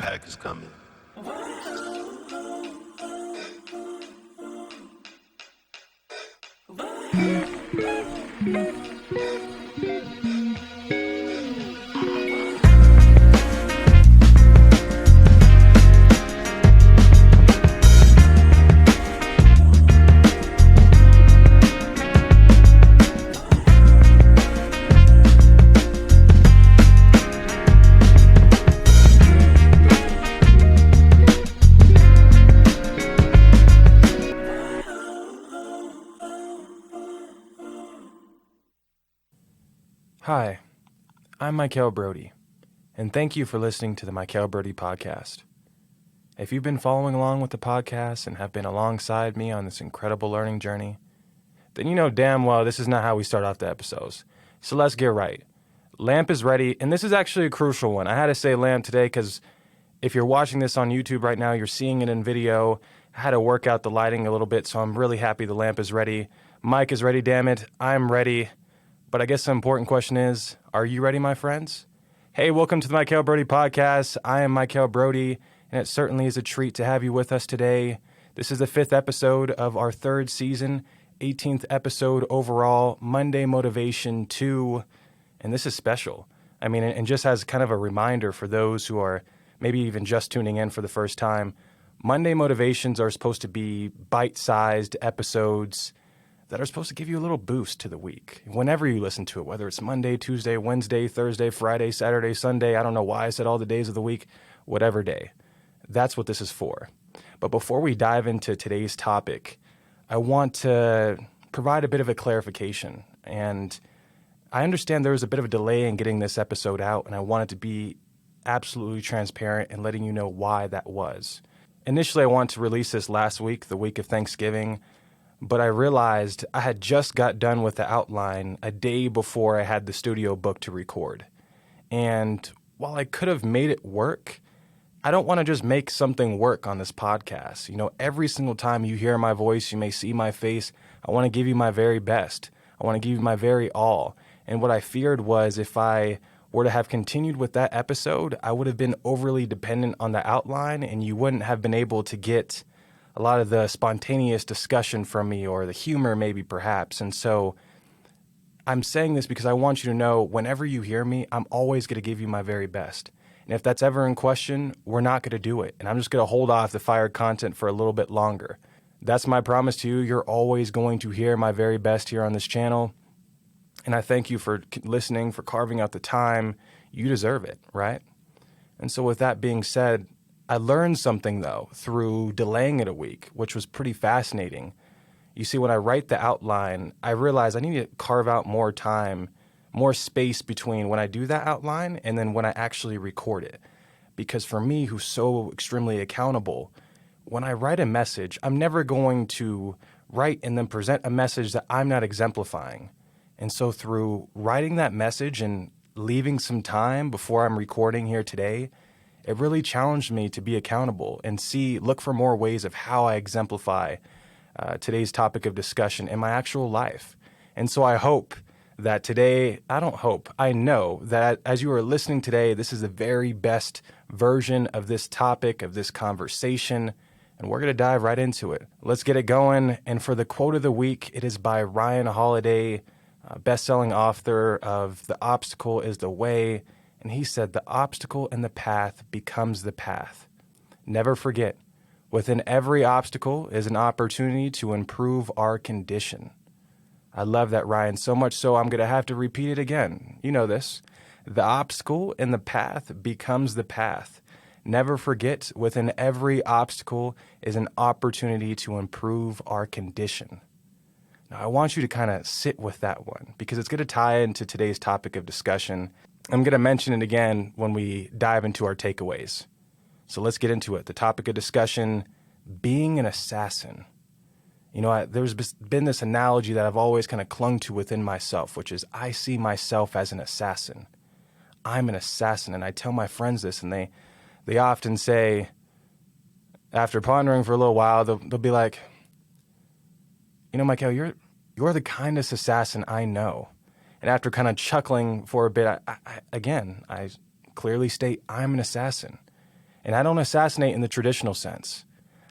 pack is coming. Hi, I'm Mykel Broady, and thank you for listening to the Mykel Broady podcast. If you've been following along with the podcast and have been alongside me on this incredible learning journey, then you know damn well this is not how we start off the episodes. So let's get right. Lamp is ready, and this is actually a crucial one. I had to say lamp today because if you're watching this on YouTube right now, you're seeing it in video. I had to work out the lighting a little bit, so I'm really happy the lamp is ready. Mike is ready, damn it. I'm ready. But I guess the important question is, are you ready, my friends? Hey, welcome to the Mykel Broady podcast. I am Mykel Broady, and it certainly is a treat to have you with us today. This is the 5th episode of our 3rd season, 18th episode overall, Monday Motivation 2, and this is special. I mean, and just as kind of a reminder for those who are maybe even just tuning in for the first time, Monday Motivations are supposed to be bite-sized episodes that are supposed to give you a little boost to the week. Whenever you listen to it, whether it's Monday, Tuesday, Wednesday, Thursday, Friday, Saturday, Sunday, I don't know why I said all the days of the week, whatever day. That's what this is for. But before we dive into today's topic, I want to provide a bit of a clarification. And I understand there was a bit of a delay in getting this episode out, and I wanted to be absolutely transparent in letting you know why that was. Initially, I wanted to release this last week, the week of Thanksgiving, but I realized I had just got done with the outline a day before I had the studio booked to record. And while I could have made it work, I don't want to just make something work on this podcast. You know, every single time you hear my voice, you may see my face, I want to give you my very best. I want to give you my very all. And what I feared was if I were to have continued with that episode, I would have been overly dependent on the outline and you wouldn't have been able to get a lot of the spontaneous discussion from me or the humor maybe perhaps. And so I'm saying this because I want you to know whenever you hear me, I'm always going to give you my very best. And if that's ever in question, we're not going to do it. And I'm just going to hold off the fired content for a little bit longer. That's my promise to you. You're always going to hear my very best here on this channel. And I thank you for listening, for carving out the time. You deserve it, right? And so with that being said, I learned something, though, through delaying it a week, which was pretty fascinating. You see, when I write the outline, I realize I need to carve out more time, more space between when I do that outline and then when I actually record it. Because for me, who's so extremely accountable, when I write a message, I'm never going to write and then present a message that I'm not exemplifying. And so through writing that message and leaving some time before I'm recording here today, it really challenged me to be accountable and look for more ways of how I exemplify today's topic of discussion in my actual life. And so I hope that today, I know that as you are listening today, this is the very best version of this topic, of this conversation, and we're going to dive right into it. Let's get it going. And for the quote of the week, it is by Ryan Holiday, best-selling author of The Obstacle is the Way. And he said, the obstacle in the path becomes the path. Never forget, within every obstacle is an opportunity to improve our condition. I love that, Ryan, so much so I'm going to have to repeat it again. You know this. The obstacle in the path becomes the path. Never forget, within every obstacle is an opportunity to improve our condition. Now, I want you to kind of sit with that one because it's going to tie into today's topic of discussion. I'm going to mention it again when we dive into our takeaways. So let's get into it. The topic of discussion, being an assassin. You know, there's been this analogy that I've always kind of clung to within myself, which is I see myself as an assassin. I'm an assassin, and I tell my friends this, and they often say, after pondering for a little while, they'll be like, you know, Mykel, you're the kindest assassin I know. And after kind of chuckling for a bit, I clearly state I'm an assassin. And I don't assassinate in the traditional sense.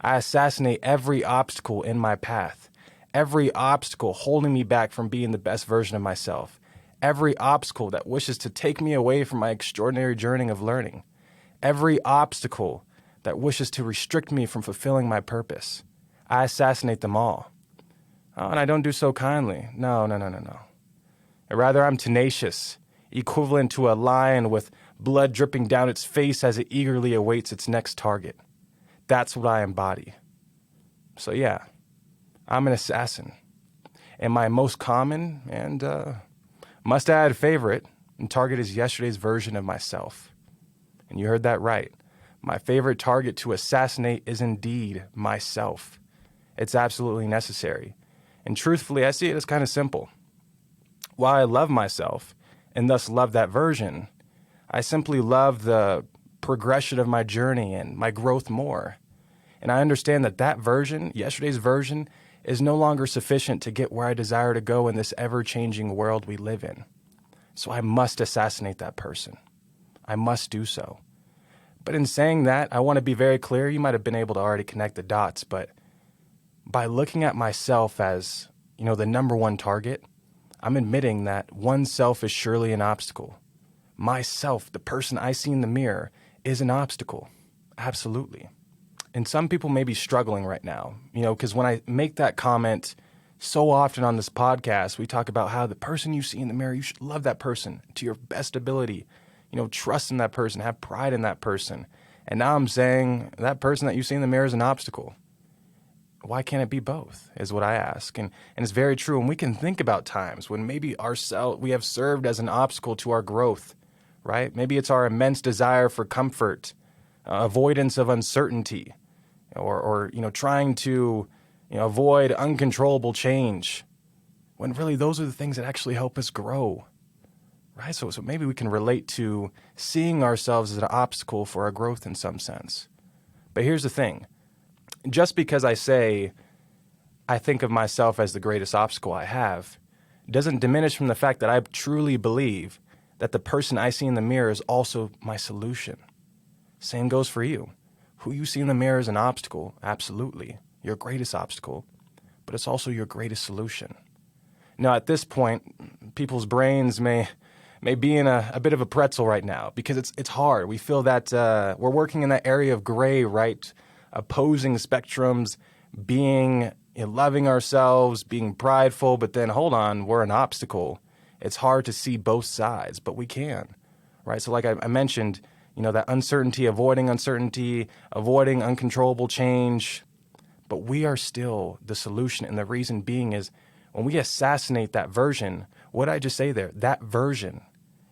I assassinate every obstacle in my path, every obstacle holding me back from being the best version of myself, every obstacle that wishes to take me away from my extraordinary journey of learning, every obstacle that wishes to restrict me from fulfilling my purpose. I assassinate them all. Oh, and I don't do so kindly. No. Rather, I'm tenacious, equivalent to a lion with blood dripping down its face as it eagerly awaits its next target. That's what I embody. So yeah, I'm an assassin. And my most common and must-add favorite and target is yesterday's version of myself. And you heard that right. My favorite target to assassinate is indeed myself. It's absolutely necessary. And truthfully, I see it as kind of simple. While I love myself, and thus love that version, I simply love the progression of my journey and my growth more. And I understand that that version, yesterday's version, is no longer sufficient to get where I desire to go in this ever-changing world we live in. So I must assassinate that person. I must do so. But in saying that, I want to be very clear. You might have been able to already connect the dots, but by looking at myself as, the number one target, I'm admitting that oneself is surely an obstacle. Myself, the person I see in the mirror, is an obstacle. Absolutely. And some people may be struggling right now, because when I make that comment so often on this podcast, we talk about how the person you see in the mirror, you should love that person to your best ability, trust in that person, have pride in that person. And now I'm saying that person that you see in the mirror is an obstacle. Why can't it be both, is what I ask. And it's very true. And we can think about times when maybe we have served as an obstacle to our growth, right? Maybe it's our immense desire for comfort, avoidance of uncertainty, or trying to avoid uncontrollable change, when really those are the things that actually help us grow, right? So maybe we can relate to seeing ourselves as an obstacle for our growth in some sense. But here's the thing. Just because I say I think of myself as the greatest obstacle I have doesn't diminish from the fact that I truly believe that the person I see in the mirror is also my solution. Same goes for you. Who you see in the mirror is an obstacle, absolutely, your greatest obstacle, but it's also your greatest solution. Now, at this point, people's brains may be in a bit of a pretzel right now because it's hard. We feel that we're working in that area of gray, right? Opposing spectrums, being loving ourselves, being prideful, but then hold on, we're an obstacle. It's hard to see both sides, but we can, right? So like I mentioned, that uncertainty, avoiding uncontrollable change, but we are still the solution. And the reason being is when we assassinate that version, what did I just say there? That version.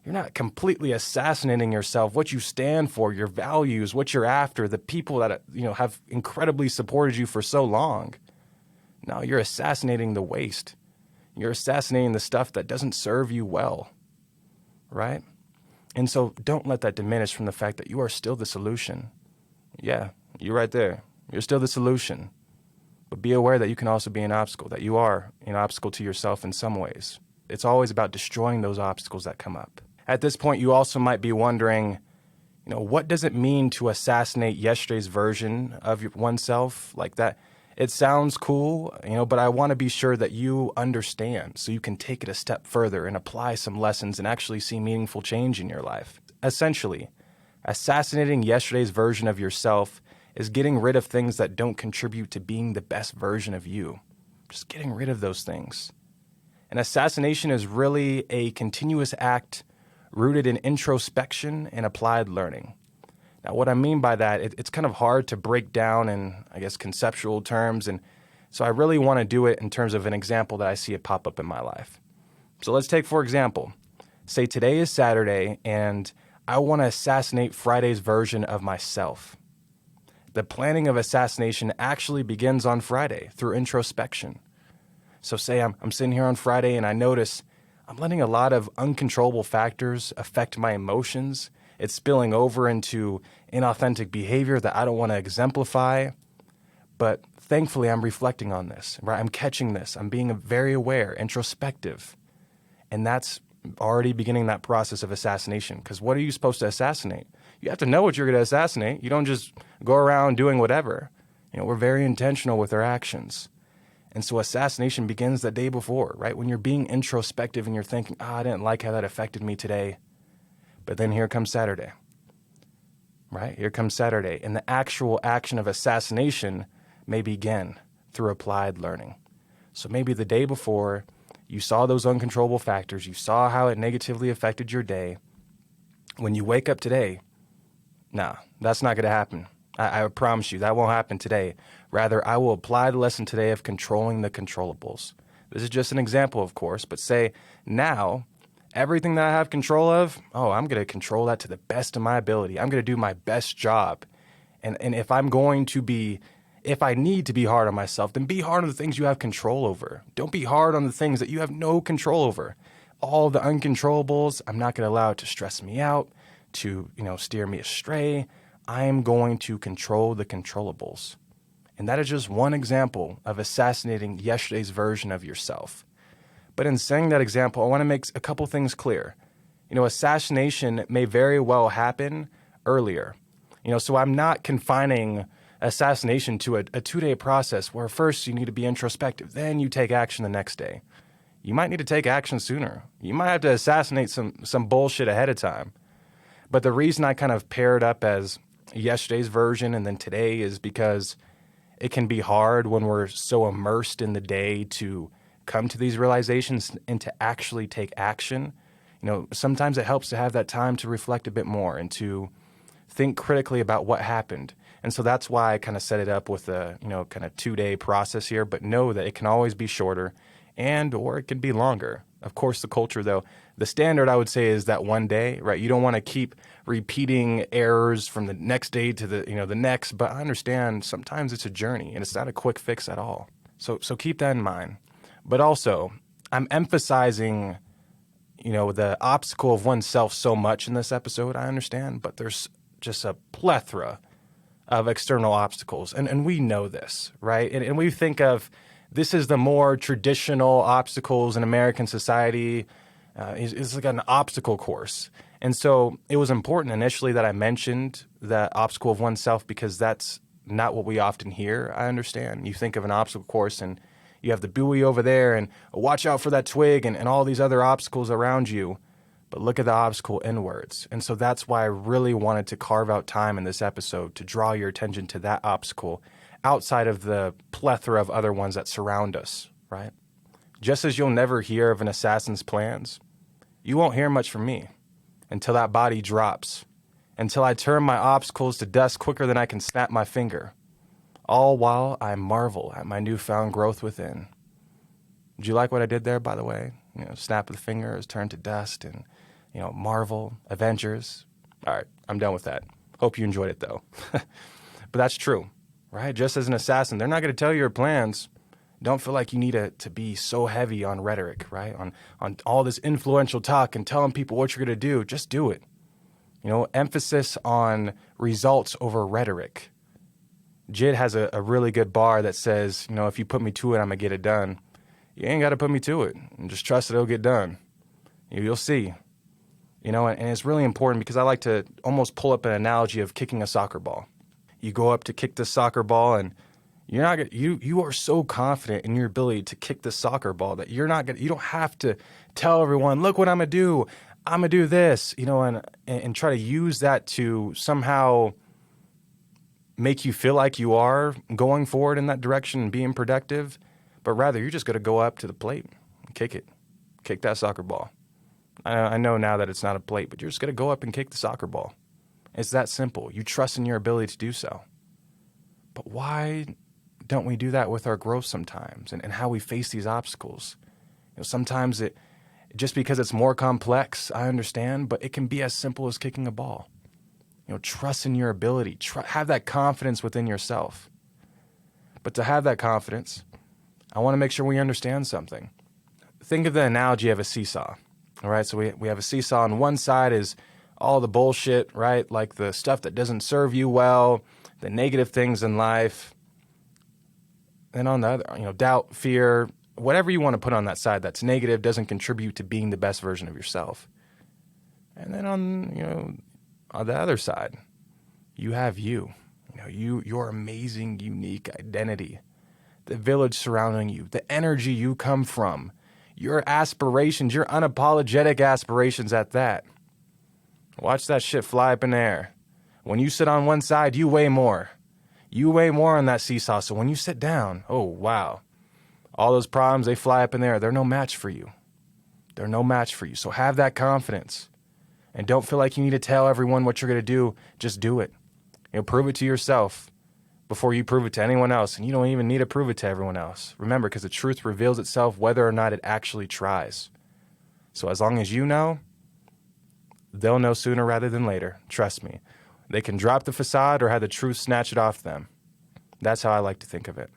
You're not completely assassinating yourself, what you stand for, your values, what you're after, the people that have incredibly supported you for so long. No, you're assassinating the waste. You're assassinating the stuff that doesn't serve you well, right? And so don't let that diminish from the fact that you are still the solution. Yeah, you're right there. You're still the solution. But be aware that you can also be an obstacle, that you are an obstacle to yourself in some ways. It's always about destroying those obstacles that come up. At this point, you also might be wondering, what does it mean to assassinate yesterday's version of oneself like that? It sounds cool, but I want to be sure that you understand so you can take it a step further and apply some lessons and actually see meaningful change in your life. Essentially, assassinating yesterday's version of yourself is getting rid of things that don't contribute to being the best version of you. Just getting rid of those things. And assassination is really a continuous act rooted in introspection and applied learning. Now, what I mean by that, it's kind of hard to break down in, conceptual terms. And so I really want to do it in terms of an example that I see it pop up in my life. So let's take, for example, say today is Saturday and I want to assassinate Friday's version of myself. The planning of assassination actually begins on Friday through introspection. So say I'm sitting here on Friday and I notice I'm letting a lot of uncontrollable factors affect my emotions. It's spilling over into inauthentic behavior that I don't want to exemplify. But thankfully, I'm reflecting on this, right? I'm catching this. I'm being very aware, introspective. And that's already beginning that process of assassination. Because what are you supposed to assassinate? You have to know what you're going to assassinate. You don't just go around doing whatever. We're very intentional with our actions. And so assassination begins the day before, right? When you're being introspective and you're thinking, I didn't like how that affected me today. But then here comes Saturday, right? Here comes Saturday. And the actual action of assassination may begin through applied learning. So maybe the day before, you saw those uncontrollable factors. You saw how it negatively affected your day. When you wake up today, nah, that's not going to happen. I promise you that won't happen today. Rather, I will apply the lesson today of controlling the controllables. This is just an example, of course, but say now, everything that I have control of, I'm going to control that to the best of my ability. I'm going to do my best job. And if I need to be hard on myself, then be hard on the things you have control over. Don't be hard on the things that you have no control over. All the uncontrollables, I'm not going to allow it to stress me out, to, steer me astray. I am going to control the controllables. And that is just one example of assassinating yesterday's version of yourself. But in saying that example, I want to make a couple things clear. Assassination may very well happen earlier. So I'm not confining assassination to a 2-day process where first you need to be introspective, then you take action the next day. You might need to take action sooner. You might have to assassinate some bullshit ahead of time. But the reason I kind of pair it up as yesterday's version and then today is because it can be hard when we're so immersed in the day to come to these realizations and to actually take action. Sometimes it helps to have that time to reflect a bit more and to think critically about what happened. And so that's why I kind of set it up with a, kind of 2-day process here, but know that it can always be shorter or it can be longer. Of course, the culture, though, the standard I would say is that 1 day, right? You don't want to keep repeating errors from the next day to the next, but I understand sometimes it's a journey and it's not a quick fix at all. So keep that in mind. But also, I'm emphasizing, the obstacle of oneself so much in this episode, I understand, but there's just a plethora of external obstacles. And we know this, right? And we think of this is the more traditional obstacles in American society. It's like an obstacle course. And so it was important initially that I mentioned that obstacle of oneself because that's not what we often hear, I understand. You think of an obstacle course and you have the buoy over there and watch out for that twig and all these other obstacles around you. But look at the obstacle inwards. And so that's why I really wanted to carve out time in this episode to draw your attention to that obstacle outside of the plethora of other ones that surround us, right? Just as you'll never hear of an assassin's plans, you won't hear much from me until that body drops, until I turn my obstacles to dust quicker than I can snap my finger, all while I marvel at my newfound growth within. Did you like what I did there, by the way? Snap of the finger is turned to dust and, Marvel, Avengers. All right, I'm done with that. Hope you enjoyed it, though. But that's true, right? Just as an assassin, they're not going to tell you your plans. Don't feel like you need to be so heavy on rhetoric, right? On all this influential talk and telling people what you're going to do. Just do it. Emphasis on results over rhetoric. JID has a really good bar that says, if you put me to it, I'm going to get it done. You ain't got to put me to it. And just trust that it'll get done. You'll see. And it's really important because I like to almost pull up an analogy of kicking a soccer ball. You go up to kick the soccer ball and you are so confident in your ability to kick the soccer ball that you don't have to tell everyone, look what I'm going to do. I'm going to do this, and try to use that to somehow make you feel like you are going forward in that direction and being productive. But rather, you're just going to go up to the plate and kick it. Kick that soccer ball. I know now that it's not a plate, but you're just going to go up and kick the soccer ball. It's that simple. You trust in your ability to do so. But why don't we do that with our growth sometimes and how we face these obstacles? Sometimes just because it's more complex, I understand, but it can be as simple as kicking a ball. Trust in your ability. Have that confidence within yourself. But to have that confidence, I want to make sure we understand something. Think of the analogy of a seesaw. All right, so we have a seesaw. On one side is all the bullshit, right? Like the stuff that doesn't serve you well, the negative things in life. And on the other, doubt, fear, whatever you want to put on that side that's negative On the other side, you have you. Your amazing, unique identity, the village surrounding you, the energy you come from, your aspirations, your unapologetic aspirations at that. Watch that shit fly up in the air. When you sit on one side, you weigh more. You weigh more on that seesaw, so when you sit down, oh, wow. All those problems, they fly up in the air. They're no match for you. They're no match for you. So have that confidence. And don't feel like you need to tell everyone what you're going to do. Just do it. Prove it to yourself before you prove it to anyone else. And you don't even need to prove it to everyone else. Remember, because the truth reveals itself whether or not it actually tries. So as long as you know, they'll know sooner rather than later. Trust me. They can drop the facade or have the truth snatch it off them. That's how I like to think of it.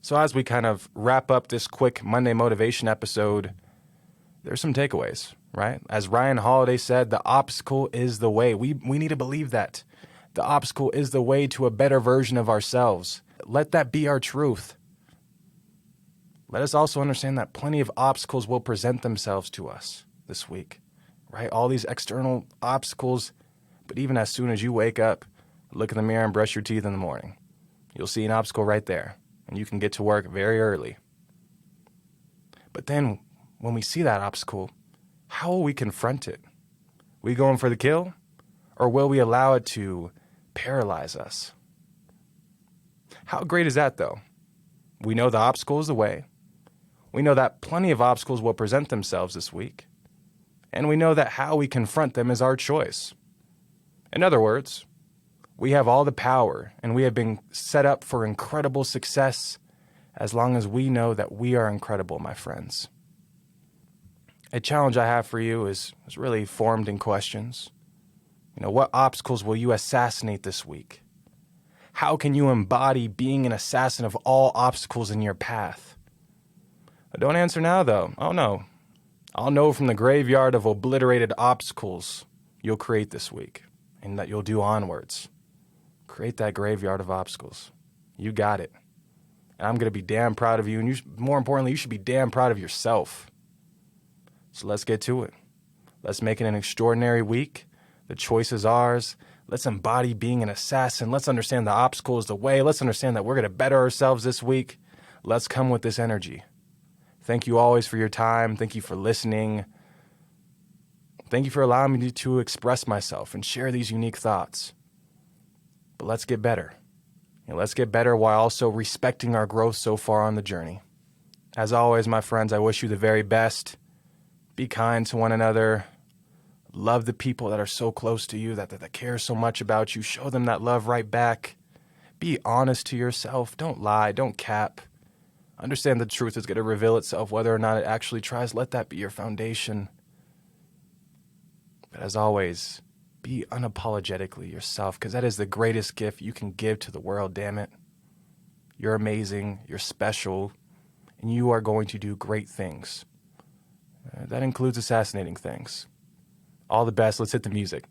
So as we kind of wrap up this quick Monday motivation episode, there's some takeaways, right? As Ryan Holiday said, the obstacle is the way. We need to believe that. The obstacle is the way to a better version of ourselves. Let that be our truth. Let us also understand that plenty of obstacles will present themselves to us this week, right? All these external obstacles, but even as soon as you wake up, look in the mirror and brush your teeth in the morning, you'll see an obstacle right there, and you can get to work very early. But then when we see that obstacle, how will we confront it? We going for the kill, or will we allow it to paralyze us? How great is that, though? We know the obstacle is the way. We know that plenty of obstacles will present themselves this week. And we know that how we confront them is our choice. In other words, we have all the power, and we have been set up for incredible success as long as we know that we are incredible, my friends. A challenge I have for you is really formed in questions. What obstacles will you assassinate this week? How can you embody being an assassin of all obstacles in your path? Don't answer now, though. Oh, no. I'll know from the graveyard of obliterated obstacles you'll create this week and that you'll do onwards. Create that graveyard of obstacles. You got it. And I'm going to be damn proud of you. And more importantly, you should be damn proud of yourself. So let's get to it. Let's make it an extraordinary week. The choice is ours. Let's embody being an assassin. Let's understand the obstacle is the way. Let's understand that we're going to better ourselves this week. Let's come with this energy. Thank you always for your time. Thank you for listening. Thank you for allowing me to express myself and share these unique thoughts. But let's get better. Let's get better while also respecting our growth so far on the journey. As always, my friends, I wish you the very best. Be kind to one another. Love the people that are so close to you, that care so much about you. Show them that love right back. Be honest to yourself. Don't lie. Don't cap. Understand the truth is going to reveal itself whether or not it actually tries. Let that be your foundation. But as always, be unapologetically yourself, because that is the greatest gift you can give to the world, damn it. You're amazing. You're special. And you are going to do great things. That includes assassinating things. All the best. Let's hit the music.